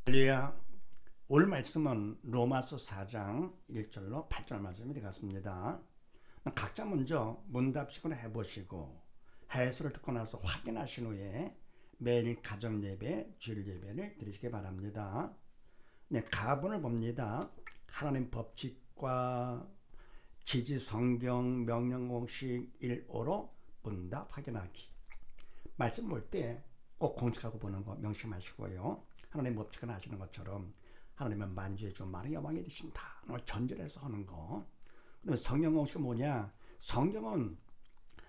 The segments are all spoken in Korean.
할렐루야. 오늘 말씀은 로마서 4장 1절로 8절 말씀이 되겠습니다. 각자 먼저 문답식으로 해보시고 해설을 듣고 나서 확인하신 후에 매일 가정예배, 주일예배를 드리시기 바랍니다. 네, 가본을 봅니다. 하나님 법칙과 지지 성경 명령 공식 1호로 문답 확인하기. 말씀 볼 때 꼭 공식하고 보는 거 명심하시고요. 하나님 법칙을 하시는 것처럼 하나님은 만주의 주 만왕의 왕이 되신다. 전제해서 하는 거. 그다음에 성경 공식은 뭐냐? 성경은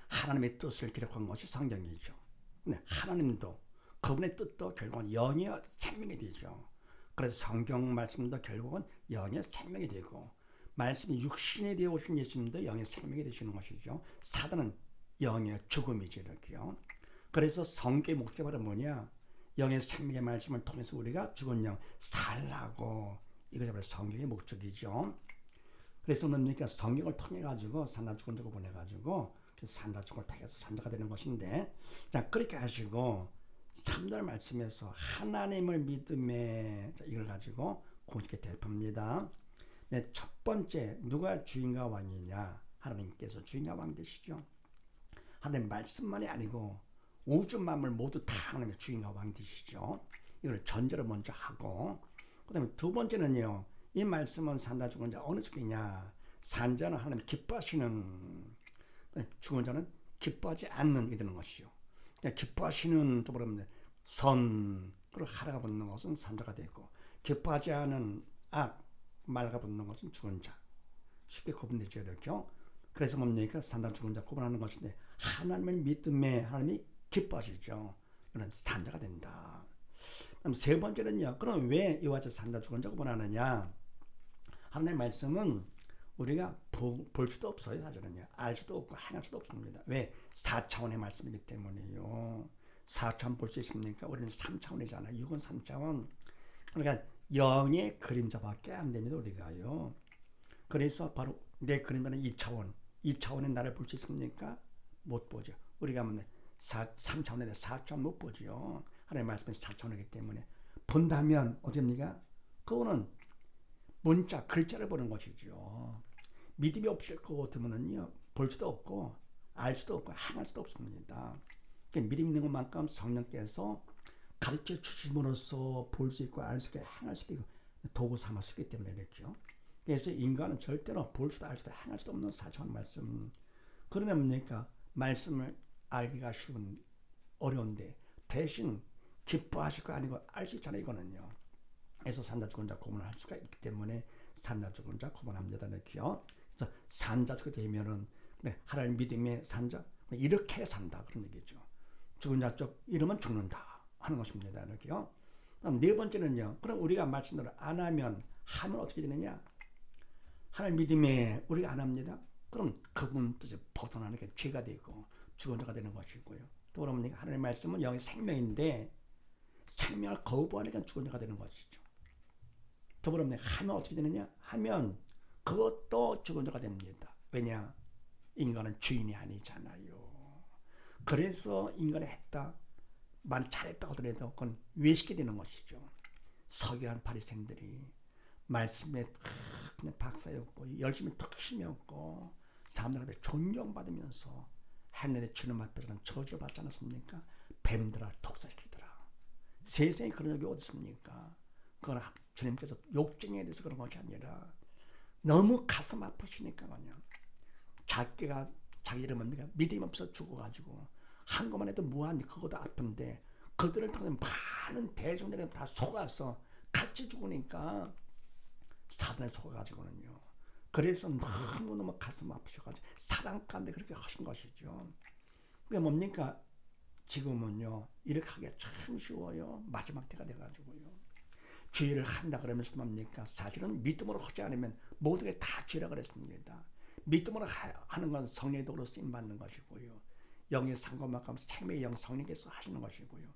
하나님의 뜻을 기록한 것이 성경이죠. 근데 하나님도 그분의 뜻도 결국은 영이여 생명이 되죠. 그래서 성경 말씀도 결국은 영의 생명이 되고 말씀이 육신이 되어 오신 예수님도 영의 생명이 되시는 것이죠. 사단은 영의 죽음이죠. 이렇게요. 그래서 성경의 목적은 뭐냐? 영의 생명의 말씀을 통해서 우리가 죽은 영 살라고, 이것이 바로 성경의 목적이죠. 그래서 뭡니까? 성경을 통해 가지고 산다 죽은 자고 보내 가지고 산다 죽을 택해서 산자가 되는 것인데, 자 그렇게 하시고 3절 말씀에서 하나님을 믿음에, 이걸 가지고 공식에 대표합니다. 네, 첫 번째 누가 주인과 왕이냐? 하나님께서 주인과 왕 되시죠. 하나님 말씀만이 아니고 우주 만물 모두 다 하나님의 주인과 왕 되시죠. 이걸 전제로 먼저 하고, 그 다음에 두 번째는요, 이 말씀은 산다 죽은 자 어느 쪽이냐? 산자는 하나님 기뻐하시는, 죽은 자는 기뻐하지 않는 게 되는 것이죠. 기뻐하시는 또 뭐냐면 선, 그리고 하라가 붙는 것은 산자가 되고, 기뻐하지 않은 악, 말가 붙는 것은 죽은 자. 쉽게 구분되죠. 이렇게. 그래서 뭡니까? 산다 죽은 자 구분하는 것인데, 하나님을 믿음에 하나님이 기뻐하시죠. 이런 산자가 된다. 그럼 세 번째는요. 그럼 왜 이와 같이 산다 죽은 자 구분하느냐? 하나님의 말씀은 우리가 볼 수도 없어요. 사실은요. 알 수도 없고 행할 수도 없습니다. 왜? 4차원의 말씀이기 때문이에요. 4차원 볼 수 있습니까? 우리는 3차원이잖아요. 6은 3차원. 그러니까 영의 그림자밖에 안 됩니다. 우리가요. 그래서 바로 내 그림자는 2차원. 2차원의 나를 볼 수 있습니까? 못 보죠. 우리가 3차원에 4차원 못 보죠. 하나님의 말씀은 4차원이기 때문에 본다면 어떻습니까? 그거는 문자, 글자를 보는 것이죠. 믿음이 없을 것 같으면요, 볼 수도 없고 알 수도 없고 행할 수도 없습니다. 믿음 있는 것만큼 성령께서 가르쳐 주심으로써 볼 수 있고 알 수 있고 행할 수 있고 도구 삼아 쓰기 때문에 그렇죠. 그래서 인간은 절대로 볼 수도 알 수도 행할 수도 없는 4차원 말씀. 그러면 뭡니까? 말씀을 알기가 쉬운, 어려운데 대신 기뻐하실 거 아니고 알 수 있잖아요. 이거는요. 그래서 산다 죽은 자 구분할 수가 있기 때문에 산다 죽은 자 구분합니다. 이렇게요. 그래서 산자 죽게 되면은 그래, 하나님 믿음의 산자, 이렇게 산다 그런 얘기죠. 죽은 자 쪽 이러면 죽는다 하는 것입니다. 이렇게요. 그럼 네 번째는요. 그럼 우리가 말씀대로 안 하면 어떻게 되느냐? 하나님 믿음에 우리가 안 합니다. 그럼 그분 뜻에 벗어나는 게 죄가 되고 죽은 자가 되는 것이고요. 또 그러면 하나님의 말씀은 영의 생명인데 생명을 거부하니까 죽은 자가 되는 것이죠. 또 그러면 하면 어떻게 되느냐? 하면 그것도 죽은 자가 됩니다. 왜냐? 인간은 주인이 아니잖아요. 그래서 인간이 했다, 말 잘했다 하더라도 그건 외식이 되는 것이죠. 서기관 바리새인들이 말씀에 그냥 박사였고 열심히 특심이었고 사람들 앞에 존경받으면서 하늘의 주님 앞에서는 저주받지 않았습니까? 뱀들아 독사시키더라. 세상에 그런 적이 어디 있습니까? 그건 주님께서 욕쟁이에 대해서 그런 것이 아니라 너무 가슴 아프시니까 그냥 자기 이름은 믿음이 없어 죽어가지고 한 것만 해도 무한 그것도 아픈데 그들을 통해 많은 대중들이 다 속아서 같이 죽으니까 사단에 속아가지고는요. 그래서 너무너무 가슴 아프셔가지고 사랑 가운데 그렇게 하신 것이죠. 그게 뭡니까? 지금은요 이렇게 하기가 참 쉬워요. 마지막 때가 돼가지고요. 죄를 한다 그러면서 뭡니까? 사실은 믿음으로 하지 않으면 모든 게 다 죄라 그랬습니다. 믿음으로 하는 건 성령의 도로 쓰임 받는 것이고요. 영의 상관만큼 생명의 영 성령께서 하시는 것이고요.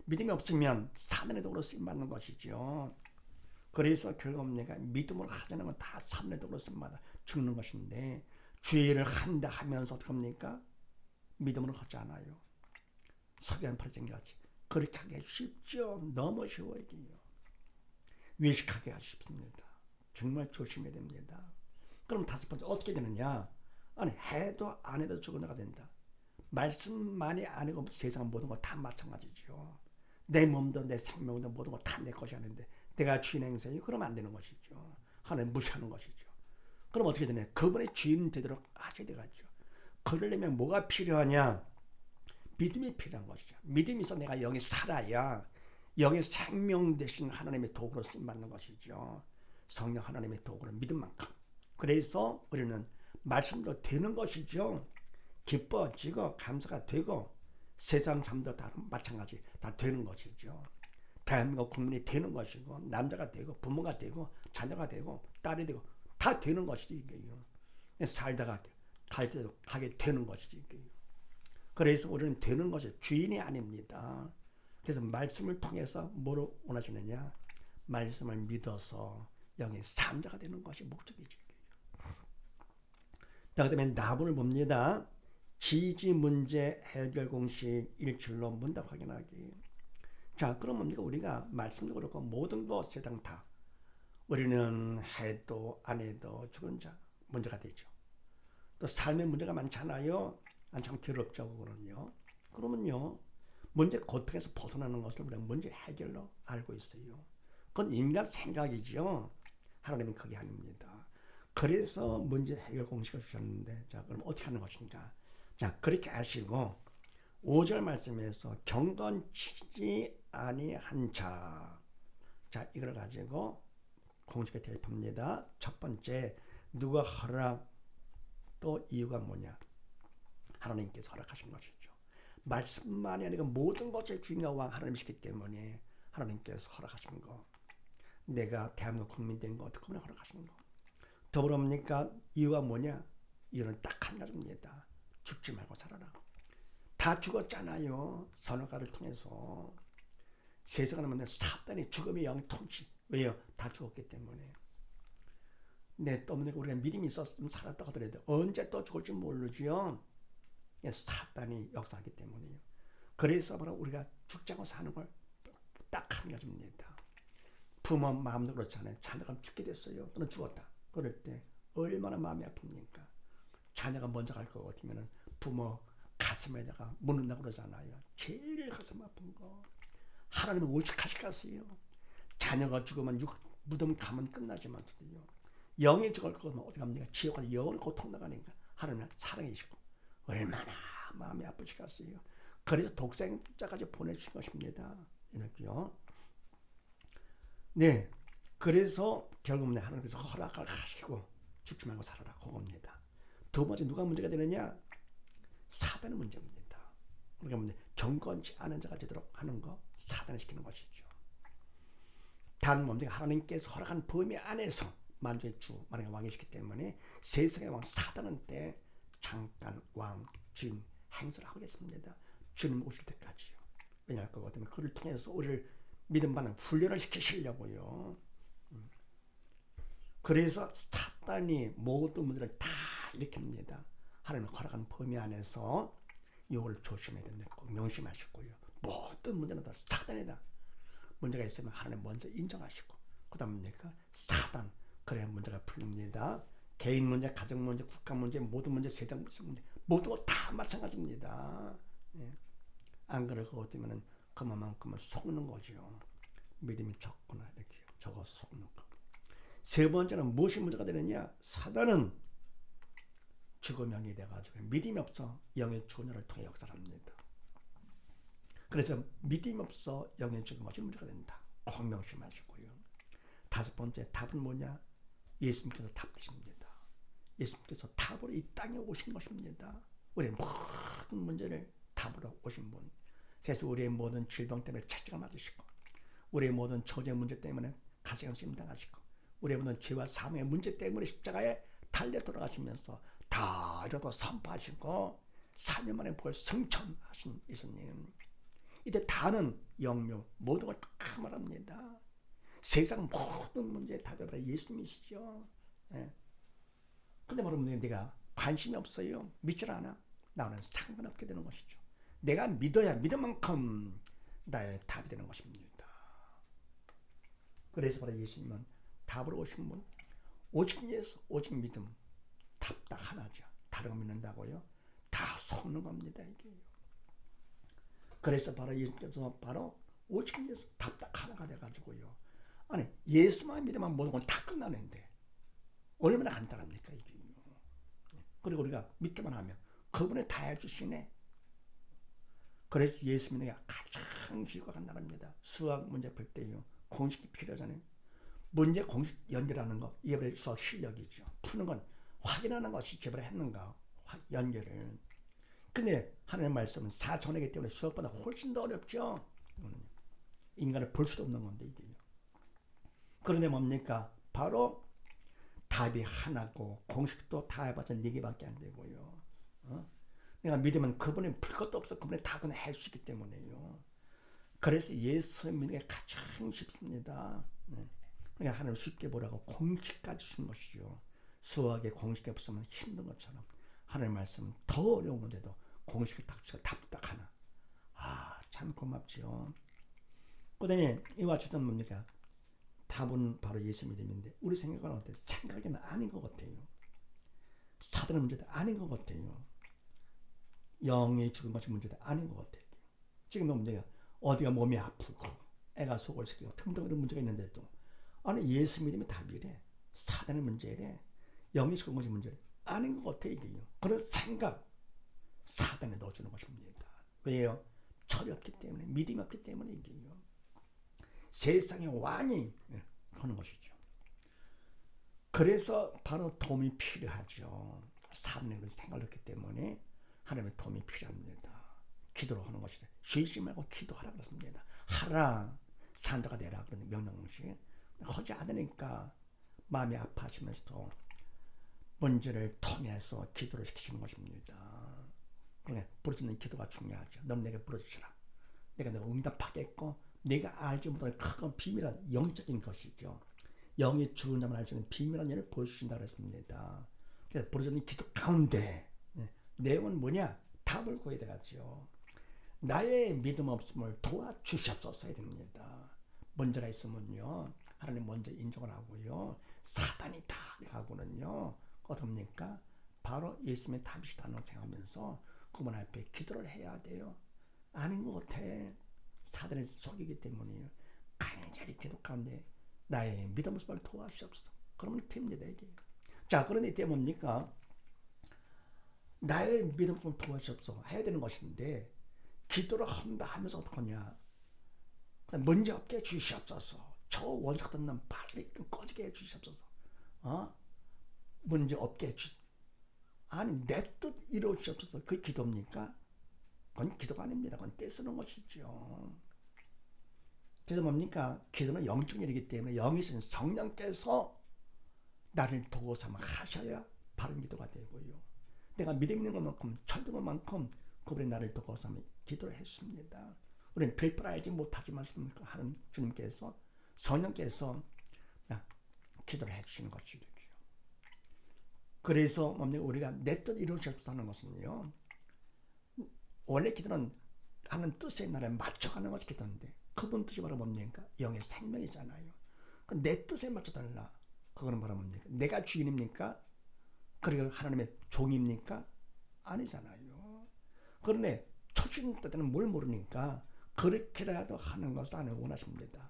믿음이 없으면 사단의 도로 쓰임 받는 것이죠. 그래서 결국 뭡니까? 믿음으로 하자는 건 다 사단의 도로 쓰임 받아 죽는 것인데 죄를 한다 하면서 어떻게 합니까? 믿음으로 하지 않아요. 서기관 바리새인 같이 그렇게 하기 쉽죠. 너무 쉬워요. 외식하게 하십니다. 정말 조심해야 됩니다. 그럼 다섯 번째 어떻게 되느냐? 아니 해도 안 해도 죽은 자가 된다. 말씀만이 아니고 세상 모든 거 다 마찬가지죠. 내 몸도 내 생명도 모든 거 다 내 것이 아닌데 내가 주인 행세요? 그러면 안 되는 것이죠. 하나님 무시하는 것이죠. 그럼 어떻게 되냐? 그분의 주인 되도록 하셔야 되겠죠. 그러려면 뭐가 필요하냐? 믿음이 필요한 것이죠. 믿음이 있어 내가 영이 살아야 영의 생명 대신 하나님의 도구로 쓰임받는 것이죠. 성령 하나님의 도구로 믿음만큼. 그래서 우리는 말씀도 되는 것이죠. 기뻐지고 감사가 되고 세상 삶도 다 마찬가지 다 되는 것이죠. 대한민국 국민이 되는 것이고 남자가 되고 부모가 되고 자녀가 되고 딸이 되고 다 되는 것이지 이게요. 살다가 갈 때도 가게 되는 것이지 이게요. 그래서 우리는 되는 것이 주인이 아닙니다. 그래서 말씀을 통해서 뭐로 원하시느냐? 말씀을 믿어서 영의 삶자가 되는 것이 목적이죠. 그 다음에 나무를 봅니다. 지지 문제 해결 공식 일출로 문답 확인하기. 자, 그러면 우리가 말씀도 그렇고 모든 것 세상 다 우리는 해도 안 해도 죽은 자 문제가 되죠. 또 삶의 문제가 많잖아요. 참 괴롭죠, 그거는요. 그러면요, 문제 고통에서 벗어나는 것을 우리가 문제 해결로 알고 있어요. 그건 인간 생각이죠. 하나님은 그게 아닙니다. 그래서 문제 해결 공식을 주셨는데, 자, 그럼 어떻게 하는 것인가? 자, 그렇게 하시고 5절 말씀에서 경건치지 아니한 자. 자, 이걸 가지고 공식에 대입합니다. 첫 번째, 누가 허락, 또 이유가 뭐냐? 하나님께서 허락하신 것이죠. 말씀만이 아니고 모든 것의 주인과 왕 하나님이시기 때문에 하나님께서 허락하신 거. 내가 대한민국 국민 된 거 어떻게 보면 허락하신 거. 더불어니까 이유가 뭐냐? 이유는 딱 한 가지입니다. 죽지 말고 살아라. 다 죽었잖아요. 선악과를 통해서. 세상을 보면 사단이 죽음의 영 통치. 왜요? 다 죽었기 때문에. 내 때문에 우리가 믿음이 있었으면 살았다 하더라도 언제 또 죽을지 모르지요. 사단이 역사하기 때문이에요. 그래서 바로 우리가 죽지 않고 사는 걸 딱 한 가지입니다. 부모 마음도 그렇잖아요. 자녀가 죽게 됐어요. 또는 죽었다. 그럴 때 얼마나 마음이 아픕니까? 자녀가 먼저 갈 것 같으면 부모 가슴에다가 묻는다고 그러잖아요. 제일 가슴 아픈 거. 하나님은 오직하시겠어요. 자녀가 죽으면 무덤 가면 끝나지만서도요. 영이 죽을 거면 어디 갑니까? 지옥까지 영원히 고통 나가니까 하나님은 사랑이시고 얼마나 마음이 아프시겠어요. 그래서 독생자까지 보내주신 것입니다. 이렇게요. 네, 그래서 결국은 하나님께서 허락을 하시고 죽지 말고 살아라 그겁니다. 두 번째 누가 문제가 되느냐? 사단의 문제입니다. 그러니까 경건치 않은 자가 되도록 하는 거 사단이 시키는 것이죠. 단 몸뚱이 하나님께서 허락한 범위 안에서 만주의 주 만약에 왕이시기 때문에 세상의 왕 사단한테 잠깐 왕 주인 행세를 하겠습니다. 주님 오실 때까지요. 왜냐할 것 같으면 그를 통해서 우리를 믿음받는 훈련을 시키시려고요. 그래서 사단이 모든 문제를 다 일으킵니다. 하나님의 허락한 범위 안에서 이걸 조심해야 됩니다. 꼭 명심하시고요. 모든 문제는 다 사단이다. 문제가 있으면 하나님 먼저 인정하시고 그 다음입니까? 사단. 그래야 문제가 풀립니다. 개인 문제, 가정 문제, 국가 문제, 모든 문제, 세상 문제 모든 거 다 마찬가지입니다. 예. 안 그러고 어쩌면은 그만큼은 속는 거죠. 믿음이 적구나 이렇게 적어서 속는 거. 세 번째는 무엇이 문제가 되느냐? 사단은 죽음형이 돼가지고 믿음이 없어 영의 주녀를 통해 역사합니다. 그래서 믿음이 없어 영의 죽은 것이 문제가 된다. 꼭 명심하시고요. 다섯 번째 답은 뭐냐? 예수님께서 답 되십니다. 예수님께서 답으로 이 땅에 오신 것입니다. 우리의 모든 문제를 답으로 오신 분. 그래서 우리의 모든 질병 때문에 채찍을 맞으시고 우리의 모든 처제 문제 때문에 가시관 쓰임 당하시고 우리의 모든 죄와 사망의 문제 때문에 십자가에 달려 돌아가시면서 다 이뤄도 선포하시고 4년 만에 부활 승천하신 예수님. 이때 다는 영묘 모든 걸 다 말합니다. 세상 모든 문제에 답을 예수님이시죠. 예. 근데 여러분 내가 관심이 없어요. 믿질 않아. 나는 상관없게 되는 것이죠. 내가 믿어야 믿을 만큼 나의 답이 되는 것입니다. 그래서 바로 예수님은 답으로 오신 분, 오직 예수, 오직 믿음, 답 딱 하나죠. 다른 거 믿는다고요? 다 속는 겁니다, 이게요. 그래서 바로 예수께서 바로 오직 예수, 답 딱 하나가 돼가지고요. 아니, 예수만 믿으면 모든 건 다 끝나는데 얼마나 간단합니까, 이게요. 그리고 우리가 믿기만 하면 그분이 다 해주시네. 그래서 예수 믿는 게 가장 쉽고 간단합니다. 수학 문제 풀 때요, 공식이 필요하잖아요. 문제 공식 연결하는 거, 이게 바로 수학 실력이죠. 푸는 건 확인하는 것이 제발 했는가, 연결을. 근데 하나님의 말씀은 4차원이기 때문에 수학보다 훨씬 더 어렵죠. 인간을 볼 수도 없는 건데 이게요. 그런데 뭡니까? 바로 답이 하나고 공식도 다 해봐서 4개밖에 안 되고요. 내가 믿으면 그분이 풀 것도 없어. 그분이 다 그냥 할 수 있기 때문에요. 그래서 예수 믿는 게 가장 쉽습니다. 그러니까 하나님 쉽게 보라고 공식까지 주신 것이죠. 수학에 공식이 없으면 힘든 것처럼 하나님의 말씀은 더 어려운 건데도 공식을 딱 주고 답도 딱 하나. 참 고맙죠. 그 다음에 이와 같은 뭡니까? 답은 바로 예수 믿음인데 우리 생각은 어때요? 생각에는 아닌 것 같아요. 사단의 문제도 아닌 것 같아요. 영이 죽은 것이 문제도 아닌 것 같아요. 지금 문제가 어디가 몸이 아프고 애가 속을 썩이고 등등 이런 문제가 있는데도 아니 예수 믿음이 답이래. 사단의 문제래. 영이 죽은 것이 문제래. 아닌 것 같아요. 이게요. 그런 생각 사단에 넣어주는 것입니다. 왜요? 철이 없기 때문에, 믿음이 없기 때문에 이게요. 세상의 왕이 하는 것이죠. 그래서 바로 도움이 필요하죠. 사람의 그런 생각을 했기 때문에 하나님의 도움이 필요합니다. 기도로 하는 것이죠. 쉬지 말고 기도하라 그랬습니다. 하라, 산자가 되라 그런 명령식. 하지 않으니까 마음이 아파지면서도 문제를 통해서 기도를 시키시는 것입니다. 그러니까 부르짖는 기도가 중요하죠. 넌 내게 부르짖으라. 내가 응답하겠고 내가 알지 못하는 큰 비밀한 영적인 것이죠. 영이 죽은 자만 알 수 있는 비밀한 일을 보여주신다 그랬습니다. 그래서 부르짖는 기도 가운데 내용은 뭐냐? 답을 구해야 되겠죠. 나의 믿음 없음을 도와주셨소서 해야 됩니다. 문제가 있으면요, 하나님 먼저 인정을 하고요, 사단이 다 하고는요, 어떻습니까? 바로 예수님의 답이시다는 생각하면서 그분 앞에 기도를 해야 돼요. 아닌 것 같아. 사단의 속이기 때문이에요. 간절히 기도 가운데 나의 믿음 없음을 도와주옵소서. 그러면 됩니다, 이게. 자, 그런데 이때 뭡니까? 나의 믿음 없음을 도와주옵소서 해야 되는 것인데 기도를 한다 하면서 어떡하냐? 문제 없게 해주시옵소서. 저 원수같은 놈 빨리 꺼지게 해주시옵소서. 문제 없게 해주시옵소서. 아니 내 뜻 이루어주시옵소서. 그게 기도입니까? 그건 기도가 아닙니다. 그건 떼쓰는 것이죠. 그래서 뭡니까? 기도는 영적 일이기 때문에 영이신 성령께서 나를 도구 삼아 하셔야 바른 기도가 되고요. 내가 믿음 있는 것만큼 철든 것만큼 그분이 나를 도구 삼아 기도를 했습니다. 우리는 별걸 알지 못하지만 하는 주님께서 성령께서 기도를 해주시는 것이죠. 그래서 뭡니까? 우리가 내 뜻 이루어지옵소서 하는 것은요, 원래 기도는 하는 뜻에 나를 맞춰가는 것이 기도인데 그분 뜻이 바로 뭡니까? 영의 생명이잖아요. 내 뜻에 맞춰달라. 그거는 바로 뭡니까? 내가 주인입니까? 그리고 하나님의 종입니까? 아니잖아요. 그런데 초신 때는 뭘 모르니까 그렇게라도 하는 것을 하나님 원하십니다.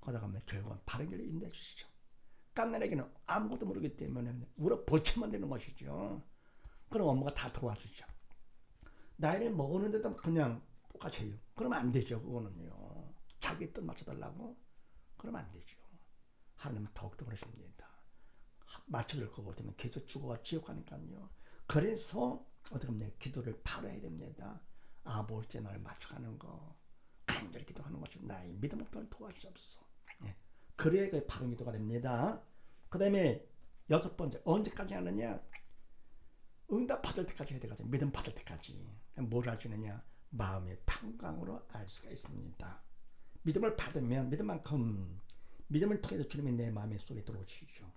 그러다 보면 결국은 바른 길을 인도해 주시죠. 깐난에게는 아무것도 모르기 때문에 울어버쳐만 되는 것이죠. 그럼 엄마가 다 도와주죠. 나이를 먹었는데도 그냥 똑같이 해요. 그러면 안 되죠. 그거는요. 자기 뜻 맞춰달라고? 그러면 안 되죠. 하나님은 더욱더 그러십니다. 맞춰줄 거 같으면 계속 죽어가 지옥 가니까요. 그래서 어떻게 하면 기도를 바로 해야 됩니다. 아버지 나를 맞춰가는 거, 간절히 기도하는 것이 나의 믿음 없음을 도와주옵소서. 그래야 그 바른 기도가 됩니다. 그 다음에 6번째, 언제까지 하느냐? 응답 받을 때까지 해야 되거든요. 믿음 받을 때까지. 뭘 알지느냐? 마음의 평강으로 알 수가 있습니다. 믿음을 받으면 믿음만큼, 믿음을 통해서 주님이 내 마음 속에 들어오시죠.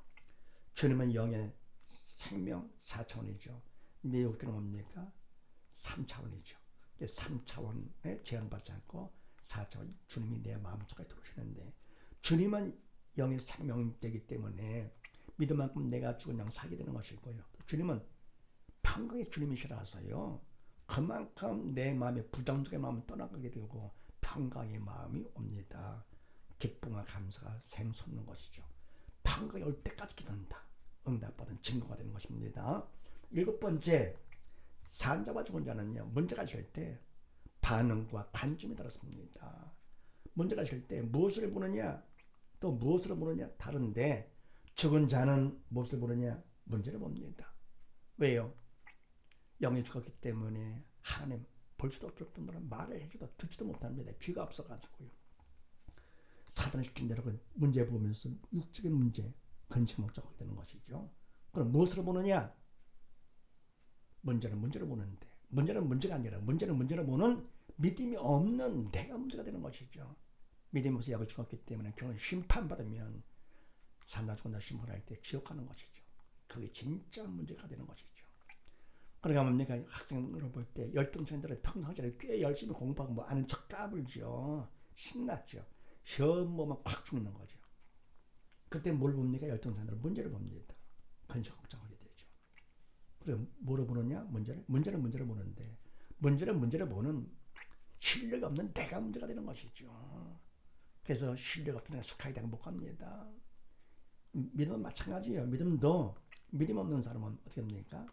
주님은 영의 생명 4차원이죠. 내 욕구는 뭡니까? 3차원이죠. 3차원에 제한받지 않고 4차원 주님이 내 마음속에 들어오시는데, 주님은 영이 생명되기 때문에 믿음만큼 내가 죽은 양 살게 되는 것이고요. 주님은 평강의 주님이시라서요. 그만큼 내 마음에 부정적인 마음은 떠나가게 되고 평강의 마음이 옵니다. 기쁨과 감사가 샘솟는 것이죠. 평강이 올 때까지 기도한다. 응답받은 증거가 되는 것입니다. 7번째, 산자와 죽은 자는요, 문제가 있을 때 반응과 관점이 다릅니다. 문제가 있을 때 무엇을 보느냐, 또 무엇을 보느냐 다른데, 죽은 자는 무엇을 보느냐, 문제를 봅니다. 왜요? 영이 죽었기 때문에 하나님 볼 수도 없을 뿐더러 말을 해줘도 듣지도 못합니다. 귀가 없어가지고요. 사단의 시킨 대로 문제 보면서 육적인 문제, 근심 목적하게 되는 것이죠. 그럼 무엇을 보느냐? 문제는 문제를 보는데, 문제는 문제가 아니라 문제는 문제를 보는 믿음이 없는 내가 문제가 되는 것이죠. 믿음이 없어 영이 죽었기 때문에 결국 심판받으면 산다 죽은다 심판할 때 지옥 가는 것이죠. 그게 진짜 문제가 되는 것이죠. 그러니까 뭡니까? 학생으로 볼 때 열등생들은 평상시에 꽤 열심히 공부하고 뭐 아는 척 까불죠. 신났죠. 시험 보면 콱 죽는 거죠. 그때 뭘 봅니까? 열등생들은 문제를 봅니다. 근심 걱정하게 되죠. 그럼 뭐로 보느냐? 문제는 문제를 보는데, 문제는 문제를 보는 실력이 없는 내가 문제가 되는 것이죠. 그래서 실력 없는 내가 속하게 되면 못 갑니다. 믿음은 마찬가지예요. 믿음도 믿음 없는 사람은 어떻게 합니까?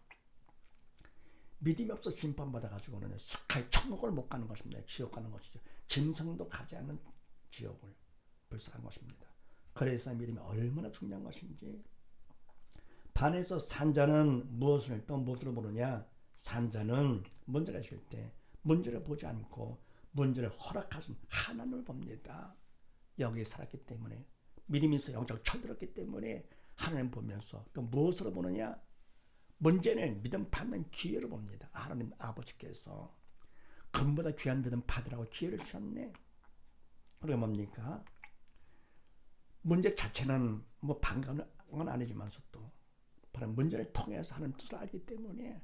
믿음이 없어 심판받아가지고는 속하게 천국을 못 가는 것입니다. 지옥 가는 것이죠. 짐승도 가지 않는 지옥을 불쌍한 것입니다. 그래서 믿음이 얼마나 중요한 것인지. 반에서 산자는 무엇을 또 무엇으로 보느냐? 산자는 문제가 있을 때 문제를 보지 않고 문제를 허락하신 하나님을 봅니다. 여기에 살았기 때문에, 믿음이 있어 영적 철들었기 때문에 하나님 보면서 또 무엇으로 보느냐? 문제는 믿음 받는 기회를 봅니다. 하나님 아버지께서 금보다 귀한 믿음 받으라고 기회를 주셨네. 그게 뭡니까? 문제 자체는 뭐 반가운 건 아니지만서도 바로 문제를 통해서 하는 뜻을 알기 때문에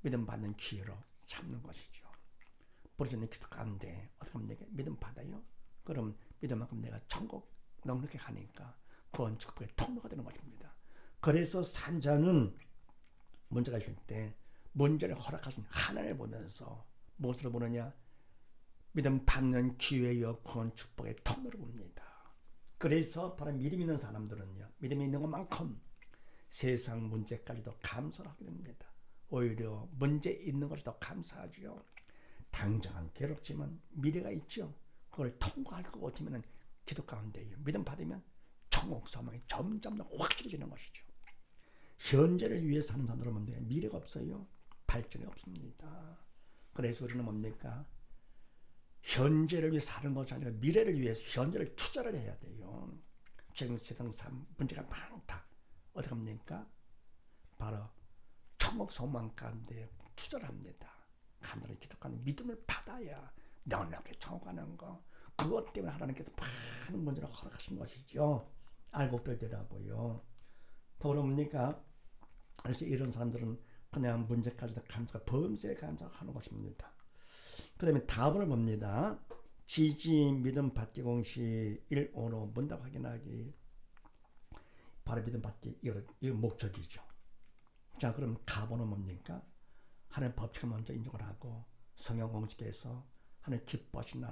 믿음 받는 기회로 삼는 것이죠. 부르짖는 기도 가운데 어떻게 합니까? 믿음 받아요? 그럼 믿음만큼 내가 천국 넉넉히 가니까 구원 축복의 통로가 되는 것입니다. 그래서 산자는 문제가 있을 때 문제를 허락하신 하나님을 보면서 무엇으로 보느냐? 믿음 받는 기회여 구원 축복의 통로를 봅니다. 그래서 바로 믿음 있는 사람들은요, 믿음이 있는 것만큼 세상 문제까지도 감사를 하게 됩니다. 오히려 문제 있는 것이 더 감사하죠. 당장은 괴롭지만 미래가 있죠. 그걸 통과할 것 같으면 기도 가운데요, 믿음 받으면 천국 소망이 점점 더 확실해지는 것이죠. 현재를 위해서 사는 사람들은 뭡니까? 미래가 없어요. 발전이 없습니다. 그래서 우리는 뭡니까? 현재를 위해 사는 것이 아니라 미래를 위해서 현재를 투자를 해야 돼요. 지금 세상 문제가 많다. 어떻게 합니까? 바로 천국 소망 가운데 투자를 합니다. 간절히 기도하는 믿음을 받아야 넉넉히 천국 가는 거. 그것 때문에 하나님께서 많은 문제를 허락하신 것이죠. 알고 되더라고요. 더불어 뭡니까? 그래서 이런 사람들은 그냥 문제까지도 감사가 범죄에 감사하는 것입니다. 그 다음에 답을 봅니다. 지지 믿음 받기 공식 1.5로 문답 확인하기. 바로 믿음 받기, 이거 목적이죠. 자, 그럼 가보는 뭡니까? 하나님 법칙을 먼저 인정을 하고 성경 공식에서 하나님 기뻐하신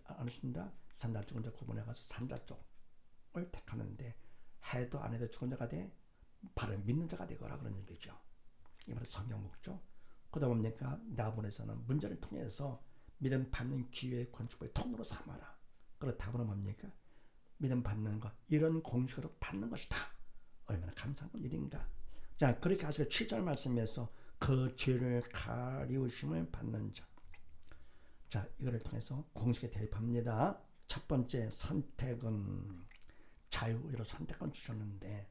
않으신다. 산자 죽은 자 구분해 가서 산자 쪽을 택하는데, 해도 안 해도 죽은 자가 돼 바로 믿는 자가 되거라, 그런 얘기죠. 이게 바로 성경 목적. 그 다음 뭡니까? 나본에서는 문제를 통해서 믿음 받는 기회의 건축의 통로로 삼아라. 그리고 답은 뭡니까? 믿음 받는 것, 이런 공식으로 받는 것이다. 얼마나 감사한 일인가. 자, 그렇게 하시고 7절 말씀에서 그 죄를 가리우심을 받는 자. 자, 이거를 통해서 공식에 대입합니다. 첫 번째 선택은 자유의로 선택권 주셨는데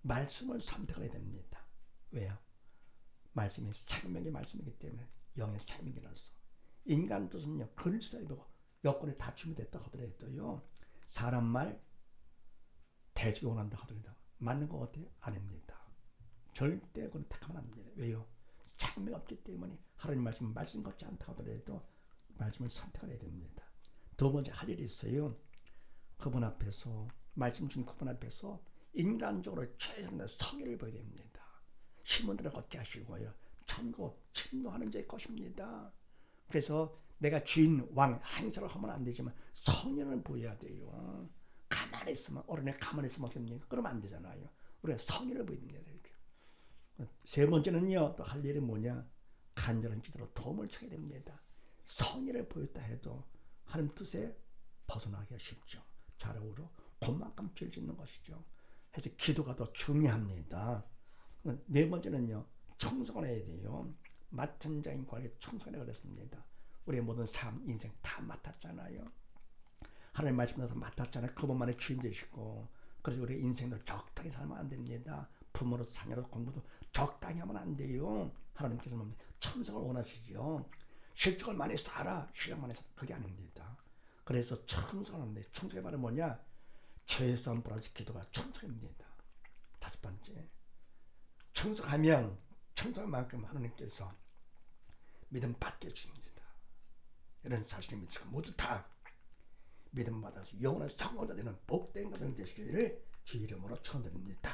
말씀을 선택해야 됩니다. 왜요? 말씀이 생명의 말씀이기 때문에, 영의 생명이라서. 인간 뜻은요, 글쎄고 여건이 다 준비됐다 하더라도요, 사람 말 대지가 원한다 하더라도 맞는 것 같아요? 아닙니다. 절대 그건 택하면 안 됩니다. 왜요? 생명이 없기 때문에 하나님 말씀 같지 않다 하더라도 말씀을 선택을 해야 됩니다. 두 번째 할 일이 있어요. 그분 앞에서 말씀 중 그분 앞에서 인간적으로 최선의 성의를 보여야 됩니다. 시몬들을 걷게 하시고요. 천국 침노하는 자의 것입니다. 그래서 내가 주인 왕 행사를 하면 안 되지만 성의를 보여야 돼요. 가만히 있으면 어른에 가만히 있으면 어떻게 됩니까? 그러면 안 되잖아요. 우리가 성의를 보여야 됩니다. 세 번째는요, 또 할 일이 뭐냐? 간절한 기도로 도움을 청해야 됩니다. 성의를 보였다 해도 하나님 뜻에 벗어나기가 쉽죠. 자력으로 그만큼 죄를 짓는 것이죠. 그래서 기도가 더 중요합니다. 네 번째는요, 청소를 해야 돼요. 맡은 자인 관계 청소를 그랬습니다. 우리의 모든 삶, 인생 다 맡았잖아요. 하나님 말씀에서 맡았잖아요. 그분만의 주인 되시고. 그래서 우리 인생도 적당히 살면 안 됩니다. 부모로서 자녀로서 공부도 적당히 하면 안 돼요. 하나님께서는 천성을 원하시죠. 실적을 많이 쌓아라, 실력 많이 쌓아라. 그게 아닙니다. 그래서 청성을 하는데, 청성의 말은 뭐냐? 최선 플러스 기도가 청성입니다. 다섯 번째, 청성하면 청성만큼 하나님께서 믿음 받게 해줍니다. 이런 사실을 믿으시고 모두 다 믿음 받아서 영원한 성공자 되는 복된 가정 되시기를 주 이름으로 축원드립니다.